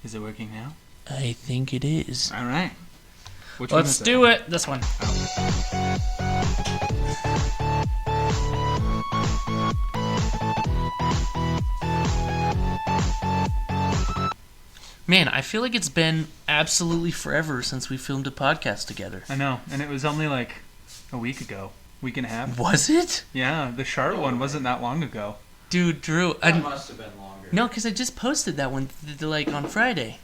Is it working now? I think it is. All right. Which Let's do it. This one. Man, I feel like it's been absolutely forever since we filmed a podcast together. I know, and it was only like a week ago. Week and a half. Was it? Yeah, the Chart one wasn't that long ago. Dude, Drew. That must have been longer. No, because I just posted that one like on Friday.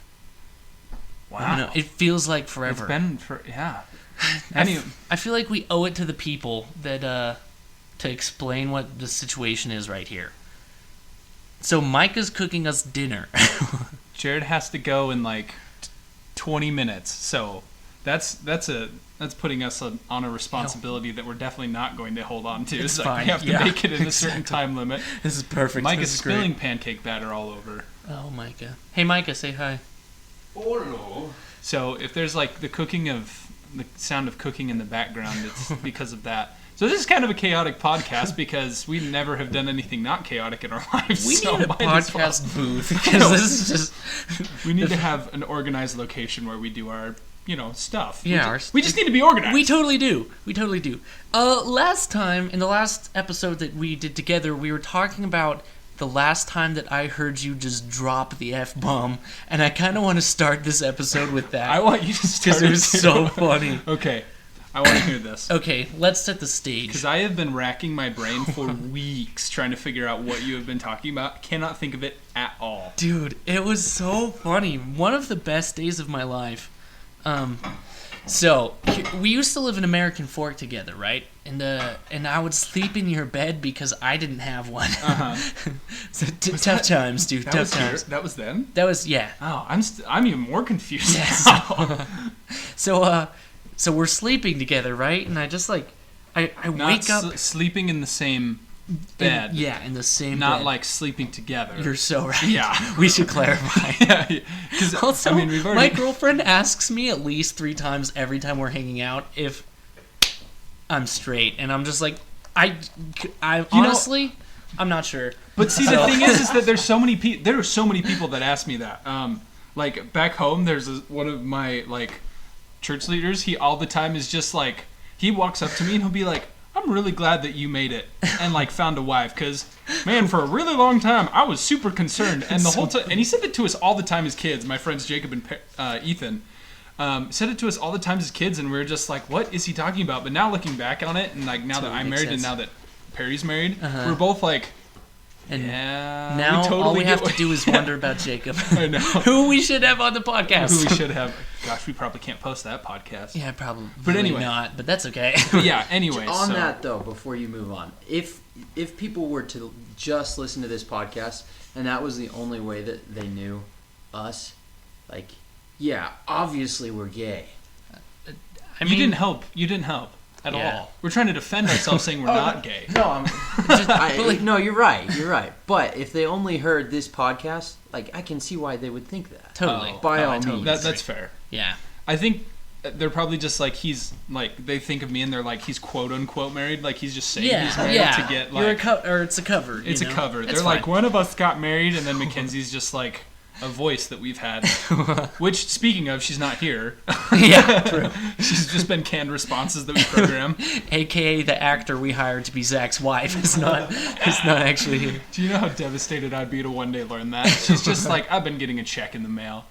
Wow. I know, it feels like forever. It's been yeah. I feel like we owe it to the people that to explain what the situation is right here. So Micah's cooking us dinner. Jared has to go in like 20 minutes, so that's putting us on a responsibility that we're definitely not going to hold on to. It's so fine. We have to make it in a certain time limit. This is perfect. Micah's spilling pancake batter all over. Oh, Micah. Hey, Micah, say hi. Hello. So if there's like the sound of cooking in the background, it's because of that. So this is kind of a chaotic podcast because we never have done anything not chaotic in our lives. We so need a podcast booth because this is just... We need to have an organized location where we do our, stuff. Yeah, we just need to be organized. We totally do. Last time, in the last episode that we did together, we were talking about the last time that I heard you just drop the F-bomb, and I kind of want to start this episode with that. I want you to start because it was so funny. Okay. I want to hear this. Okay, let's set the stage. Because I have been racking my brain for weeks trying to figure out what you have been talking about. Cannot think of it at all. Dude, it was so funny. One of the best days of my life. So we used to live in American Fork together, right? And I would sleep in your bed because I didn't have one. So tough times, dude. Tough times. That was then? That was yeah. Oh, I'm even more confused yes. now. So we're sleeping together, right? And I just like I wake up sleeping in the same bed. In the same not bed. like sleeping together. You're so right. Yeah. We should clarify. Yeah. Because also, we've already... my girlfriend asks me at least 3 times every time we're hanging out if I'm straight, and I'm just like, I honestly, I'm not sure. But see, the thing is that there are so many people that ask me that. Like back home, there's one of my church leaders. He all the time is just like, he walks up to me and he'll be like, I'm really glad that you made it and found a wife, because man, for a really long time I was super concerned, and the whole time, and he said that to us all the time as kids. My friends Jacob and Ethan said it to us all the time as kids, and we were just like, what is he talking about? But now looking back on it, and now that I'm married and now that Perry's married, we're both like, and yeah, now we totally all we have to do is wonder about Jacob. I know. Who we should have on the podcast. Who we should have. Gosh, we probably can't post that podcast. Yeah, probably. But anyway. Not, but that's okay. But yeah, anyway. On that, though, before you move on, if people were to just listen to this podcast and that was the only way that they knew us, yeah, obviously we're gay. I mean, You didn't help at all. We're trying to defend ourselves saying we're not gay. No, no, you're right. But if they only heard this podcast, I can see why they would think that. Totally. By all means. That's fair. Yeah. I think they're probably just he's they think of me and they're like, he's quote unquote married, he's just saying he's married to get or it's a cover. It's a cover. It's they're fine. like, one of us got married, and then Mackenzie's just like a voice that we've had. Which, speaking of, she's not here. Yeah, true. She's just been canned responses that we program. AKA the actor we hired to be Zach's wife is not actually here. Do you know how devastated I'd be to one day learn that? She's just like, I've been getting a check in the mail.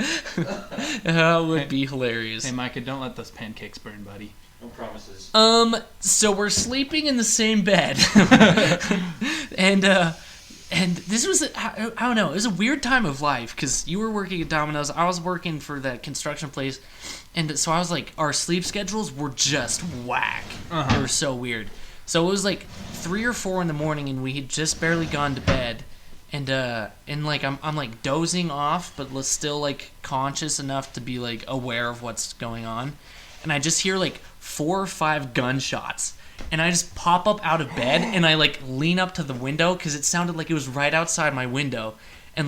That would be hilarious. Hey, Micah, don't let those pancakes burn, buddy. No promises. So we're sleeping in the same bed. And this was, I don't know, it was a weird time of life, because you were working at Domino's, I was working for that construction place, and so I was like, our sleep schedules were just whack. They were so weird. So it was 3 or 4 in the morning, and we had just barely gone to bed, and I'm dozing off, but still conscious enough to be aware of what's going on, and I just hear 4 or 5 gunshots. And I just pop up out of bed, and I lean up to the window because it sounded like it was right outside my window, and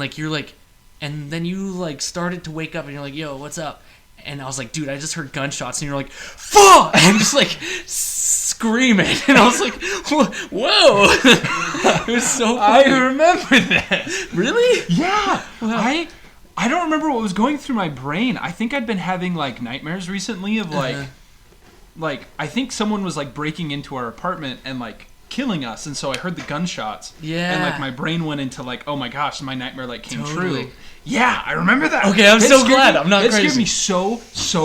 and then you started to wake up, and you're like, "Yo, what's up?" And I was like, "Dude, I just heard gunshots," and you're like, "Fuck!" And just screaming, and I was like, "Whoa!" It was so funny. I remember that. Really? Yeah. Wow. I don't remember what was going through my brain. I think I'd been having like nightmares recently of like I think someone was like breaking into our apartment and like killing us, and so I heard the gunshots. Yeah. And like my brain went into like, oh my gosh, my nightmare like came true. Yeah, I remember that. Okay, I'm so glad. I'm not crazy. It scared me so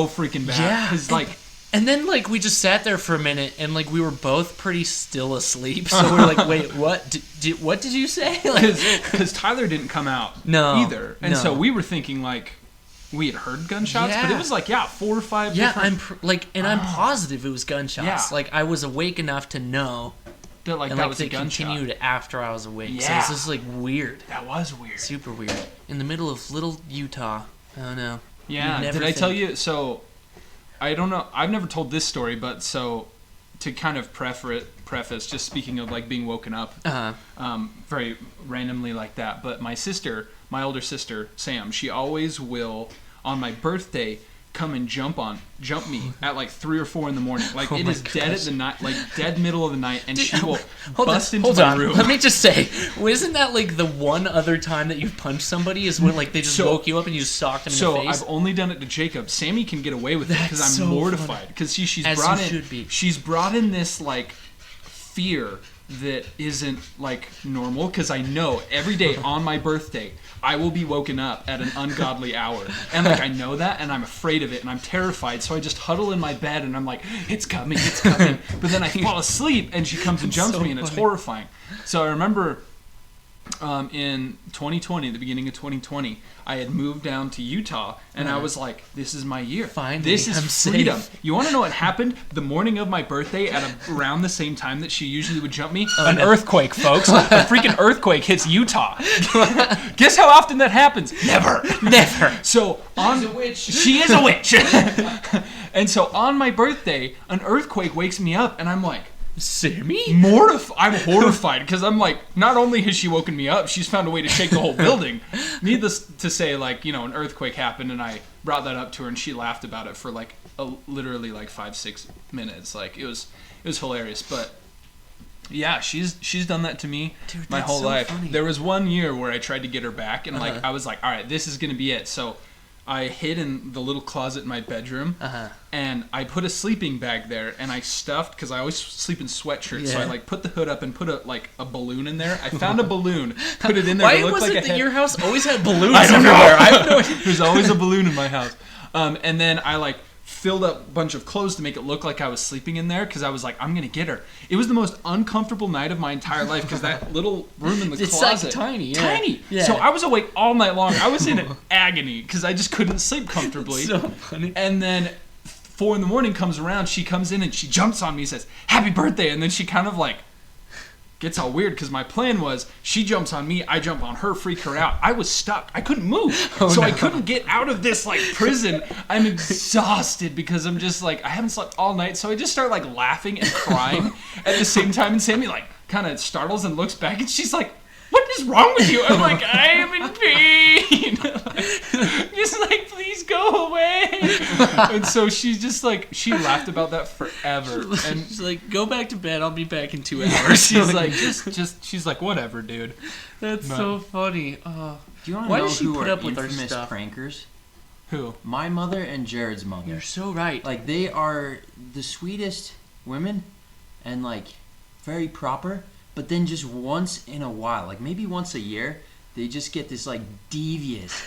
freaking bad. Yeah. Because like. And then, like, we just sat there for a minute, and, like, we were both pretty still asleep. So we're like, wait, what? What did you say? Because Tyler didn't come out either. And so we were thinking, like, we had heard gunshots, but it was, like, 4 or 5 different... I'm positive it was gunshots. Yeah. Like, I was awake enough to know. That, like, and, that like, was they a gunshot. continued after I was awake. Yeah. So it's just, like, weird. That was weird. Super weird. In the middle of little Utah. I don't know. Yeah. Did I tell you... So... I don't know. I've never told this story, but so to kind of preface, just speaking of like being woken up, very randomly like that. But my older sister, Sam, she always will on my birthday come and jump me at like 3 or 4 in the morning. Like it is dead at the night, like dead middle of the night, and she will bust into my room. Let me just say, isn't that like the one other time that you've punched somebody is when like they just woke you up and you socked them in the face? So I've only done it to Jacob. Sammy can get away with it because I'm so mortified because she's brought in this like fear that isn't like normal because I know every day on my birthday I will be woken up at an ungodly hour, and like I know that, and I'm afraid of it, and I'm terrified. So I just huddle in my bed, and I'm like, "It's coming, it's coming." But then I fall asleep, and she comes and jumps me, and it's horrifying. So I remember in 2020, the beginning of 2020, I had moved down to Utah, and I was like, "This is my year. Finally, this is I'm freedom." safe. You want to know what happened the morning of my birthday at around the same time that she usually would jump me? An earthquake, folks. A freaking earthquake hits Utah. Guess how often that happens? Never. So She's a witch. She is a witch. And so on my birthday, an earthquake wakes me up, and I'm like, Sammy? I'm horrified because I'm like, not only has she woken me up, she's found a way to shake the whole building. Needless to say, like, an earthquake happened, and I brought that up to her, and she laughed about it for like literally like 5-6 minutes. Like it was hilarious. But yeah, she's done that to me my whole life. Funny. There was one year where I tried to get her back, and like I was like, all right, this is gonna be it. So I hid in the little closet in my bedroom, and I put a sleeping bag there, and I stuffed, because I always sleep in sweatshirts, so I like put the hood up and put a balloon in there. I found a balloon, put it in there. Why to look was like it a that head. your house always had balloons I don't know. everywhere? I have no idea. There's always a balloon in my house. And then I like filled up a bunch of clothes to make it look like I was sleeping in there, because I was like, I'm gonna get her. It was the most uncomfortable night of my entire life, because that little room in the closet, like tiny. Yeah. So I was awake all night long. I was in agony because I just couldn't sleep comfortably. So funny. And then 4 in the morning comes around, she comes in and she jumps on me, says, "Happy birthday," and then she kind of like gets all weird, because my plan was she jumps on me, I jump on her, freak her out. I was stuck. I couldn't move. I couldn't get out of this like prison. I'm exhausted because I'm just like, I haven't slept all night. So I just start like laughing and crying at the same time, and Sammy like kind of startles and looks back, and she's like, "What is wrong with you?" I'm like, "I am in pain." Just like, "Please go away." And so she's just like, she laughed about that forever. And She's like, "Go back to bed. I'll be back in 2 hours." she's like, she's like, "Whatever, dude." That's so funny. Do you want to Why know does she who put are up with our infamous stuff? prankers? Who? My mother and Jared's mother. You're so right. Like, they are the sweetest women, and like very proper. But then just once in a while, like maybe once a year, they just get this like devious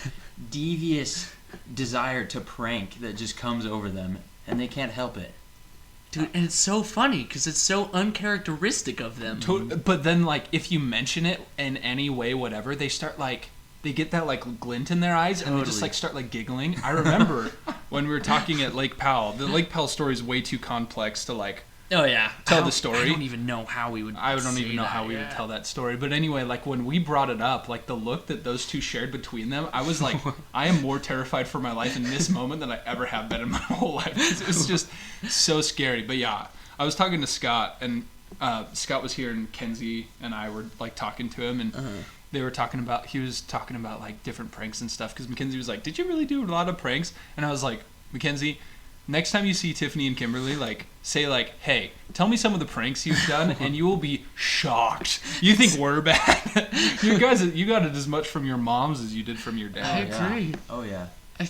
desire to prank that just comes over them, and they can't help it. Dude, and it's so funny because it's so uncharacteristic of them. But then, like, if you mention it in any way, whatever, they start like, they get that like glint in their eyes, and they just like start like giggling. I remember when we were talking at Lake Powell. The Lake Powell story is way too complex to like. Oh yeah, Tell the story. I don't even know how we would. I don't even know how we would tell that story. But anyway, like when we brought it up, like the look that those two shared between them, I was like, I am more terrified for my life in this moment than I ever have been in my whole life. It was just so scary. But yeah, I was talking to Scott, and Scott was here, and Kenzie and I were like talking to him, and he was talking about like different pranks and stuff. Because Mackenzie was like, "Did you really do a lot of pranks?" And I was like, "Mackenzie, next time you see Tiffany and Kimberly, like, say, like, hey, tell me some of the pranks you've done, and you will be shocked. You think we're bad? You got it as much from your moms as you did from your I dad. agree. Oh, yeah. I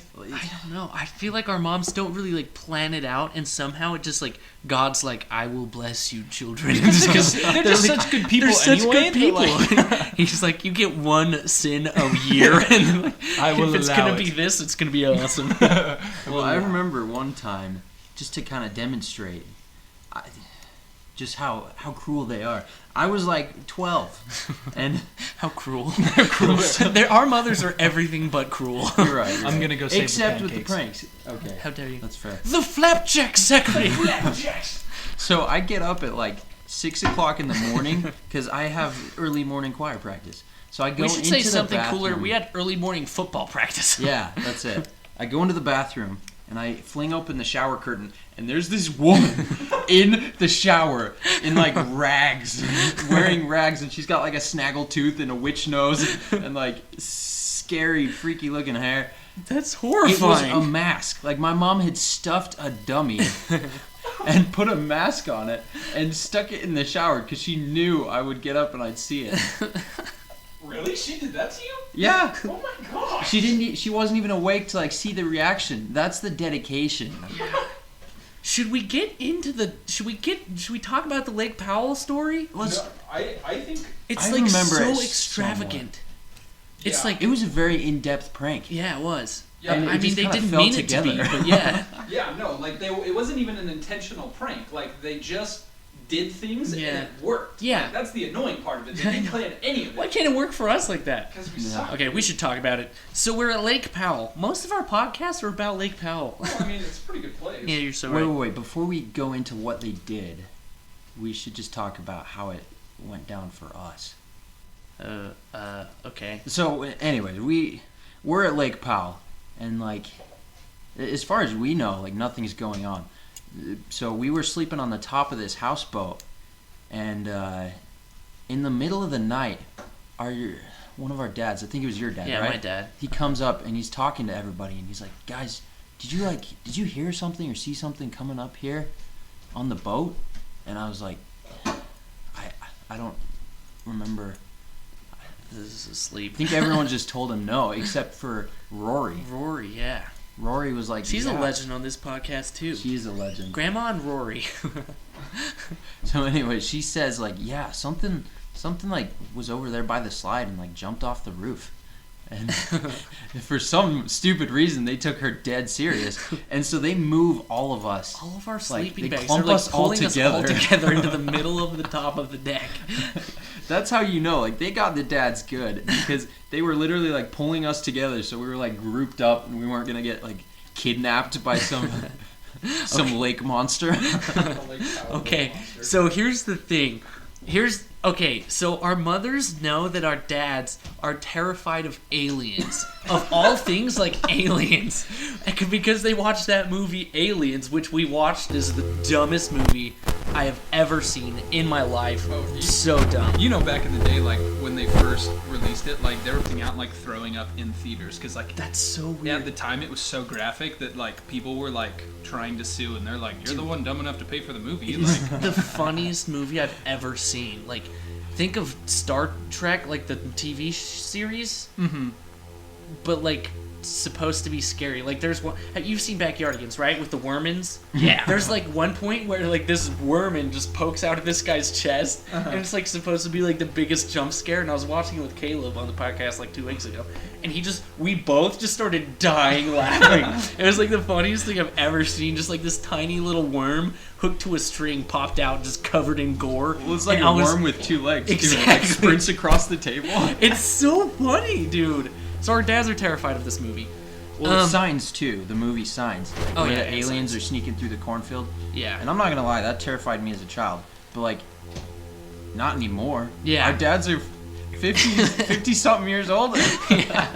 don't know. I feel like our moms don't really like plan it out, and somehow it just like God's like, I will bless you, children. Because they're just like, such good people they're such anyway. good people. Like, He's like, you get one sin a year, and like, I will if it's allow gonna it. be this, it's gonna be awesome. Well, I remember one time, just to kind of demonstrate just how cruel they are. I was like 12, and How cruel! Our mothers are everything but cruel. you're right. I'm gonna go save except the with the pancakes. pranks. Okay, How dare you? that's fair. The flapjack secretary. So I get up at like 6 o'clock in the morning because I have early morning choir practice. So I go We should into say the something bathroom. cooler. We had early morning football practice. Yeah, that's it. I go into the bathroom and I fling open the shower curtain, and there's this woman in the shower in like rags, wearing rags, and she's got like a snaggle tooth and a witch nose and like scary, freaky looking hair. That's It was horrifying. a mask. Like my mom had stuffed a dummy and put a mask on it and stuck it in the shower because she knew I would get up and I'd see it. Really? She did that to you? Yeah. Oh my gosh. She wasn't even awake to like see the reaction. That's the dedication. Should we get into the? Should we talk about the Lake Powell story? Let's. I think It's I like remember so it extravagant. It's Yeah. like It was a very in-depth prank. yeah, it was. Yeah, And but I it mean, just they kinda didn't fell mean it to be, together. but yeah, yeah, no, like it wasn't even an intentional prank. Like they just did things Yeah. and it worked. Yeah. Like, that's the annoying part of it. They didn't plan any of why it can't it work for us like that? because we Yeah. suck. Okay, we should talk about it. So we're at Lake Powell. Most of our podcasts are about Lake Powell. Well, I mean, it's a pretty good place. Yeah, you're so Wait, right. wait, wait. Before we go into what they did, we should just talk about how it went down for us. Okay. So, anyways, we're at Lake Powell, and like, as far as we know, like nothing's going on. So we were sleeping on the top of this houseboat, and in the middle of the night, one of our dads, I think it was your dad, Yeah, right? my dad. He comes up and he's talking to everybody, and he's like, "Guys, did you hear something or see something coming up here on the boat?" And I was like, I don't remember. This is asleep. I think everyone just told him no, except for Rory. Rory, yeah. Rory was like, She's a "Yeah." legend on this podcast too. She is a legend. Grandma and Rory. So anyway, she says like, yeah, something like was over there by the slide and like jumped off the roof. And for some stupid reason, they took her dead serious, and so they move all of us. All of our Like, sleeping they bags are clump like us all pulling us all together. together into the middle of the top of the deck. That's how you know, like they got the dads good because they were literally like pulling us together, so we were like grouped up and we weren't gonna get like kidnapped by some lake monster. Okay, so here's the thing. So our mothers know that our dads are terrified of aliens. Of all things, like aliens. Because they watched that movie Aliens, which we watched is the dumbest movie I have ever seen in my life. Oh, yeah. So dumb. You know, back in the day, like when they first released it, like they were putting out like throwing up in theaters because like That's so yeah, weird. at the time it was so graphic that like people were like trying to sue, and they're like, "You're the one dumb enough to pay for the movie." It's Like, the funniest movie I've ever seen. Like, think of Star Trek, like the TV series, but like supposed to be scary. Like, there's one. You've seen Backyardigans, right? With the wormins. Yeah. There's like one point where like this wormin just pokes out of this guy's chest, and it's like supposed to be like the biggest jump scare. And I was watching it with Caleb on the podcast like 2 weeks ago, and we both just started dying laughing. It was like the funniest thing I've ever seen. Just like this tiny little worm hooked to a string popped out, just covered in gore. Well, it's like And a I was- worm with two legs. Exactly. Too. It like sprints across the table. It's so funny, dude. So our dads are terrified of this movie. Well, Signs too. The movie Signs. Oh, where yeah, the yeah, aliens Signs. are sneaking through the cornfield. Yeah. And I'm not gonna lie, that terrified me as a child. But like, not anymore. Yeah. Our dads are 50 something years old. Yeah.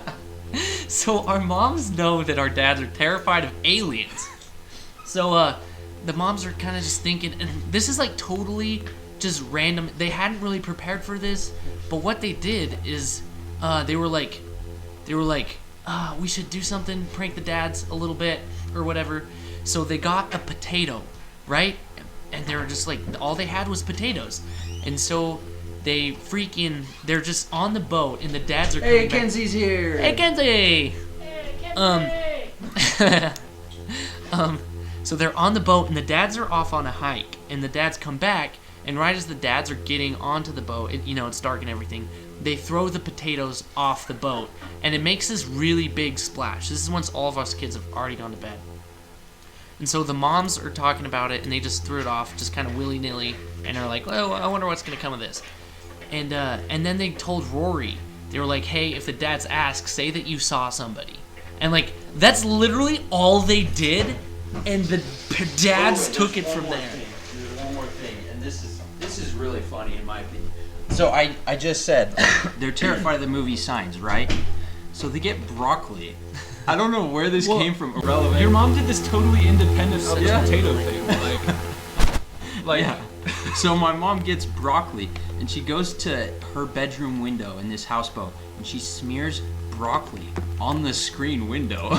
So our moms know that our dads are terrified of aliens. So the moms are kind of just thinking, and this is like totally just random. They hadn't really prepared for this, but what they did is they were like, we should do something, prank the dads a little bit or whatever. So they got a potato, right? And they were just like, all they had was potatoes. And so they're just on the boat, and the dads are coming Hey, back. Kenzie's here. Hey, Kenzie! So they're on the boat, and the dads are off on a hike, and the dads come back, and right as the dads are getting onto the boat, it's dark and everything, they throw the potatoes off the boat, and it makes this really big splash. This is once all of us kids have already gone to bed. And so the moms are talking about it, and they just threw it off, just kind of willy-nilly, and are like, well, I wonder what's going to come of this. And then they told Rory, they were like, hey, if the dads ask, say that you saw somebody. And, like, that's literally all they did, and the dads took it from there. There's one more thing, and this is really funny in my opinion. So I just said, they're terrified of the movie Signs, right? So they get broccoli. I don't know where this came from. Irrelevant. Your mom did this totally independent of this potato thing. Yeah. So my mom gets broccoli, and she goes to her bedroom window in this houseboat, and she smears broccoli on the screen window.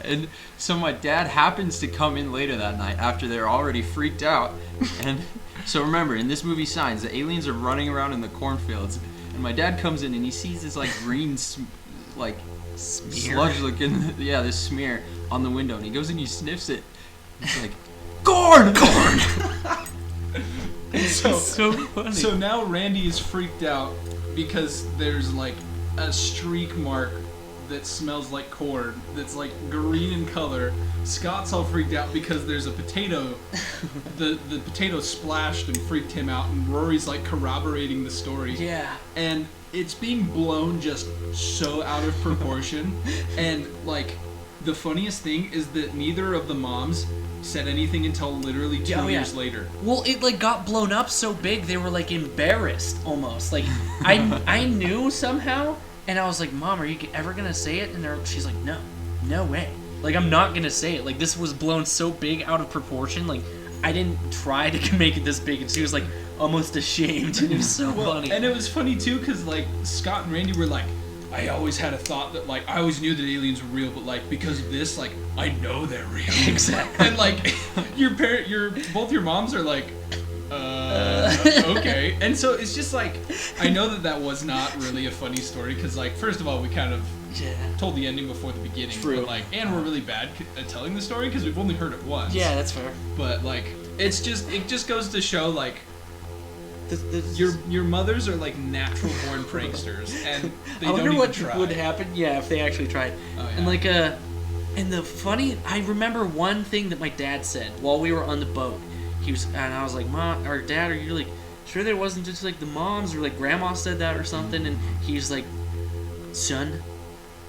And so my dad happens to come in later that night after they're already freaked out. And so remember, in this movie Signs, the aliens are running around in the cornfields, and my dad comes in and he sees this like green sludge looking, this smear on the window, and he goes and he sniffs it. He's like, corn! So funny. So now Randy is freaked out because there's like a streak mark that smells like corn that's like green in color. Scott's all freaked out because there's a potato. The potato splashed and freaked him out, and Rory's like corroborating the story. Yeah. And it's being blown just so out of proportion. And like the funniest thing is that neither of the moms said anything until literally 2 years later. Well, it like got blown up so big they were like embarrassed almost. Like I knew somehow, and I was like, "Mom, are you ever gonna say it?" And she's like, "No way. Like I'm not gonna say it. Like this was blown so big out of proportion. Like I didn't try to make it this big." And she was like almost ashamed. And it was so funny. And it was funny too because like Scott and Randy were like, I always had a thought that like I always knew that aliens were real, but like because of this, like I know they're real. Exactly. And like both your moms are like, okay. And so it's just like I know that was not really a funny story because like first of all we kind of told the ending before the beginning. True. But, like, and we're really bad at telling the story because we've only heard it once. Yeah, that's fair. But like it just goes to show like. Your mothers are like natural born pranksters, and they don't even try. I wonder what would happen, if they actually tried. Oh, yeah. And like I remember one thing that my dad said while we were on the boat. And I was like, Mom or Dad, are you like sure there wasn't just like the moms or like Grandma said that or something? And he's like, son,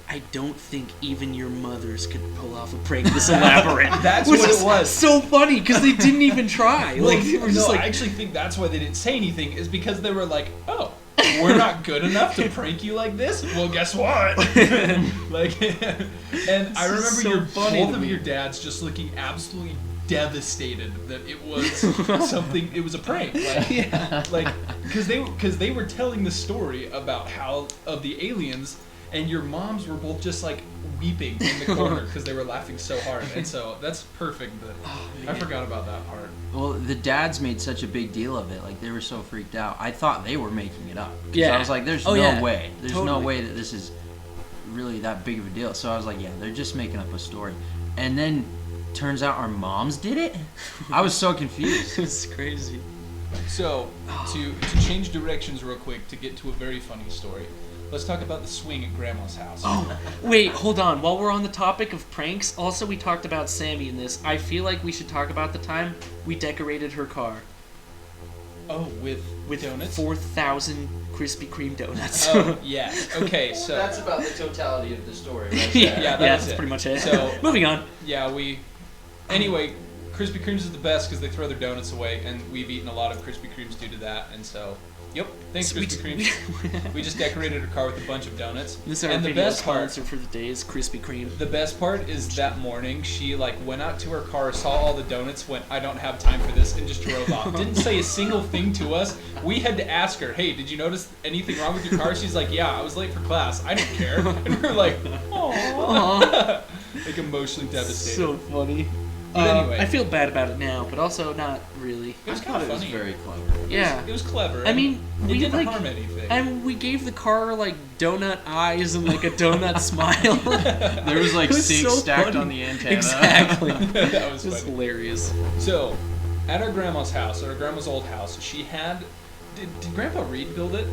I don't think even your mothers could pull off a prank this elaborate. That's what it was. So funny because they didn't even try. Well, like they were just no, like, I actually think that's why they didn't say anything is because they were like, oh, we're not good enough to prank you like this. Well, guess what? Like, and I remember both of your dads just looking absolutely devastated that it was something. It was a prank. Like, because they were telling the story about of the aliens. And your moms were both just like weeping in the corner because they were laughing so hard. And so that's perfect. I forgot about that part. Well, the dads made such a big deal of it. Like, they were so freaked out. I thought they were making it up. Yeah. I was like, there's no way. There's no way that this is really that big of a deal. So I was like, yeah, they're just making up a story. And then turns out our moms did it? I was so confused. It's crazy. So, to change directions real quick to get to a very funny story. Let's talk about the swing at Grandma's house. Oh, wait, hold on. While we're on the topic of pranks, also we talked about Sammy in this. I feel like we should talk about the time we decorated her car. Oh, with donuts? 4,000 Krispy Kreme donuts. Oh, yeah. Okay, so... That's about the totality of the story, right? That's pretty much it. So, moving on. Yeah, Anyway, Krispy Kremes is the best because they throw their donuts away, and we've eaten a lot of Krispy Kremes due to that, and so... Yep. Thanks, Krispy Kreme. We just decorated her car with a bunch of donuts. And the best sponsor for the day is Krispy Kreme. The best part is that morning she went out to her car, saw all the donuts, went, I don't have time for this, and just drove off. Didn't say a single thing to us. We had to ask her, hey, did you notice anything wrong with your car? She's like, yeah, I was late for class. I didn't care. And we're like, aww. Like emotionally devastated. So funny. But anyway, I feel bad about it now, but also not really. it was I kind thought of it was funny. very clever. Yeah. It was clever. I mean, it we didn't like, harm anything. and we gave the car like donut eyes and like a donut smile. There was like It was six so stacked funny. on the antenna. Exactly. That was It was funny. hilarious. So, at our grandma's house, our grandma's old house, she had. Did Grandpa Reed build it?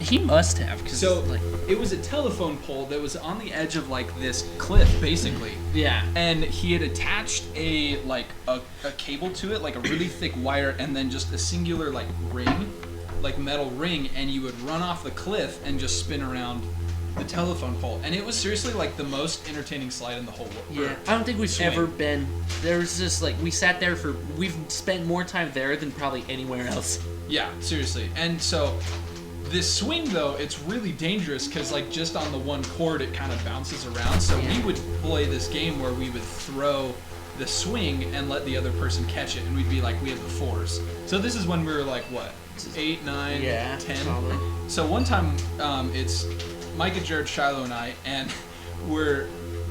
He must have, cause So like, it was a telephone pole that was on the edge of like this cliff, basically. yeah. And he had attached a cable to it, like a really thick wire, and then just a singular like ring, like metal ring, and you would run off the cliff and just spin around the telephone pole. And it was seriously like the most entertaining slide in the whole world. Yeah, I don't think we've swing. ever been. There was just like we sat there for. We've spent more time there than probably anywhere else. Yeah, seriously. And so this swing though, it's really dangerous because like just on the one cord it kind of bounces around. So Yeah. we would play this game where we would throw the swing and let the other person catch it, and we'd be like, we had the fours. So this is when we were like what, 8, 9, Yeah, 10. probably. So one time, it's Micah, Jared, Shiloh, and I, and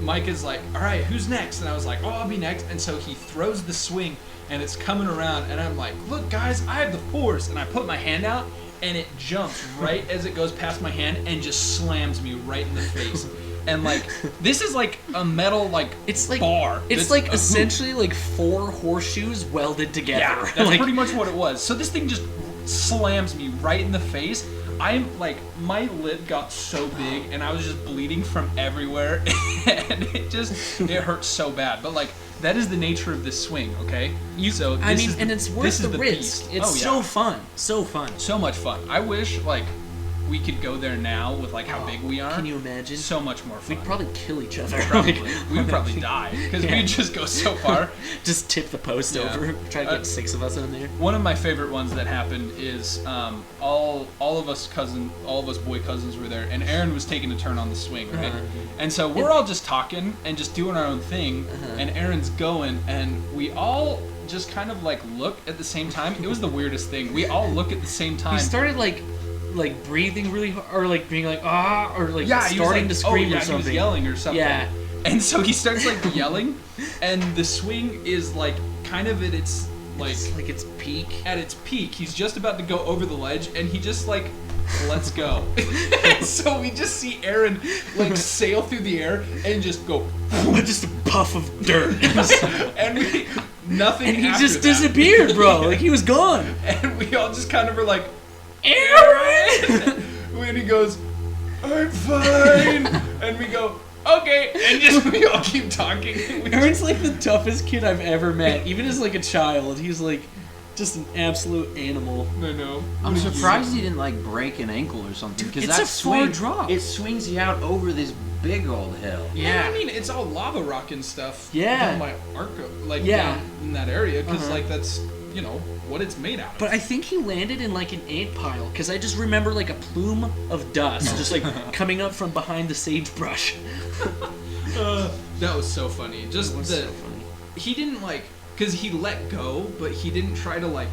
Micah's like, all right, who's next? And I was like, oh, I'll be next. And so he throws the swing, and it's coming around, and I'm like, look, guys, I have the force. And I put my hand out, and it jumps right as it goes past my hand and just slams me right in the face. And like, this is like a metal It's like bar. It's that's like a hoop. essentially like 4 horseshoes welded together. Yeah, that's like, pretty much what it was. So this thing just slams me right in the face. I'm like, my lip got so big and I was just bleeding from everywhere, and it hurt so bad. But like, that is the nature of this swing, okay? So I this mean, is and the- it's this worth is the risk. beast. It's Oh, yeah. so fun, so fun. So much fun. I wish like we could go there now with like how big we are. Can you imagine? So much more fun. We'd probably kill each other. Probably. Like, We would probably die because Yeah. we'd just go so far. just tip the post Yeah. over. Try to get 6 of us in there. One of my favorite ones that happened is all of us boy cousins were there, and Aaron was taking a turn on the swing, right? Uh-huh. And so we're all just talking and just doing our own thing, and Aaron's going, and we all just kind of like look at the same time. It was the weirdest thing. We all look at the same time. He started like breathing really hard, or like being like ah, or like Yeah, he was starting like, to scream oh, yeah, or something. He was yelling or something. Yeah. And so he starts like yelling, and the swing is like kind of at its like It's like its peak. at its peak. He's just about to go over the ledge, and he just like lets go. And so we just see Aaron like sail through the air and just go, Just a puff of dirt. and we nothing. And he after just that. disappeared, bro. Like he was gone. And we all just kind of were like, Aaron. When he goes, I'm fine, and we go, okay, and just we all keep talking. We Aaron's like the toughest kid I've ever met. Even as like a child, he's like just an absolute animal. no. I'm surprised he didn't like break an ankle or something. Because it's that a far swing, drop. It swings you out over this big old hill. Yeah, I mean it's all lava rock and stuff. Yeah. down by Arco, like Yeah. down in that area, because Uh-huh. like that's what it's made out of. But I think he landed in like an ant pile because I just remember like a plume of dust just like coming up from behind the sagebrush. That was so funny. Just It was the so funny. he didn't like because he let go, but he didn't try to like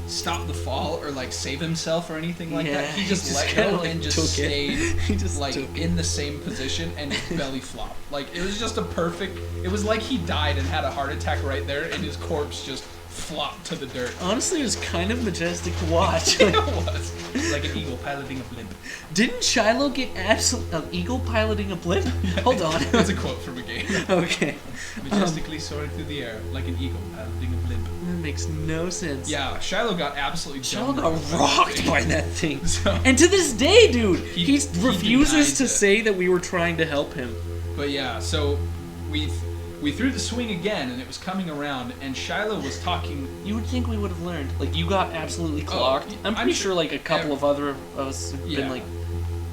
stop the fall or like save himself or anything like that. He just let kinda, go like, and just took stayed it. He just like took in the same position and just belly flopped. Like it was just a perfect. It was like he died and had a heart attack right there, and his corpse just flopped to the dirt. Honestly, it was kind of majestic to watch. It was. It was like an eagle piloting a blimp. Didn't Shiloh get an eagle piloting a blimp? Hold on. That's a quote from a game. Okay. Majestically soaring through the air like an eagle piloting a blimp. That makes no sense. Yeah, Shiloh got absolutely Shiloh dumbed got rocked by that thing. So- And to this day, dude, He he refuses denies to it. say that we were trying to help him. But yeah, so we threw the swing again, and it was coming around, and Shiloh was talking. You would think we would have learned. Like, you got absolutely clocked. I'm I'm pretty sure sure, like, a couple of other of us have Yeah. been, like,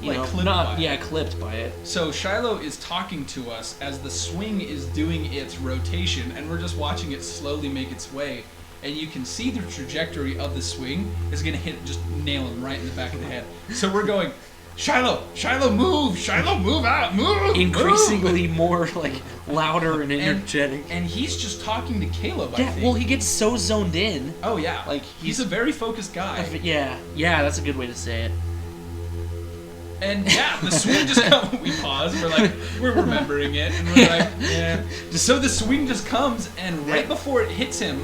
you Like, know, clipped not, by it. clipped by it. So Shiloh is talking to us as the swing is doing its rotation, and we're just watching it slowly make its way. And you can see the trajectory of the swing is gonna just nail him right in the back of the head. So we're going, Shiloh, move out, move. Increasingly more, like, louder and energetic. And he's just talking to Caleb, I Yeah, think. well, he gets so zoned in. Oh yeah, like, he's a very focused guy. Yeah, that's a good way to say it. And yeah, the swing just comes. We pause. We're remembering it, and we're like, yeah. So the swing just comes, and right before it hits him,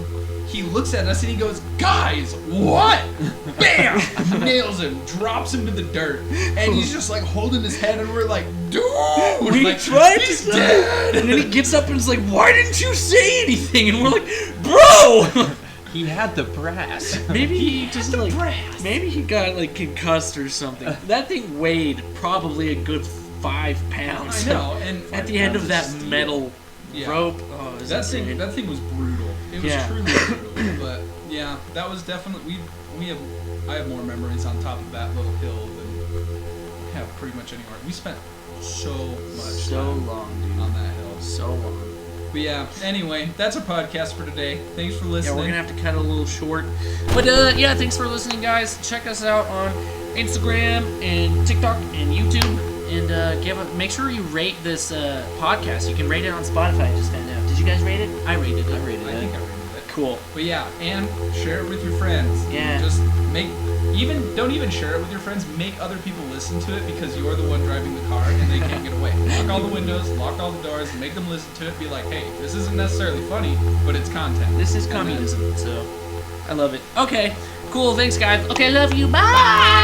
he looks at us and he goes, "Guys, what?" Bam! Nails him, drops him to the dirt, and he's just like holding his head, and we're like, "Dude, We like, tried he's to dead." And then he gets up and is like, "Why didn't you say anything?" And we're like, "Bro!" He had the brass. Maybe he just like, brass. maybe he got like concussed or something. That thing weighed probably a good 5 pounds. I know, and At the end of that metal rope, oh, it was that insane. thing was brutal. It was truly brutal. But yeah, that was definitely I have more memories on top of that little hill than I have pretty much anywhere. We spent so much time long, dude. on that hill. So long. But yeah, anyway, that's our podcast for today. Thanks for Yeah, listening. we're gonna have to cut it a little short. But yeah, thanks for listening, guys. Check us out on Instagram and TikTok and YouTube. And make sure you rate this podcast. You can rate it on Spotify. I just found out. Did you guys rate it? I rated it. I think I rated it. Cool. But yeah, and share it with your friends. Yeah. Just don't even share it with your friends. Make other people listen to it because you're the one driving the car and they can't get away. Lock all the windows, lock all the doors, make them listen to it. Be like, hey, this isn't necessarily funny, but it's content. This is communism, so I love it. Okay, cool. Thanks, guys. Okay, love you. Bye.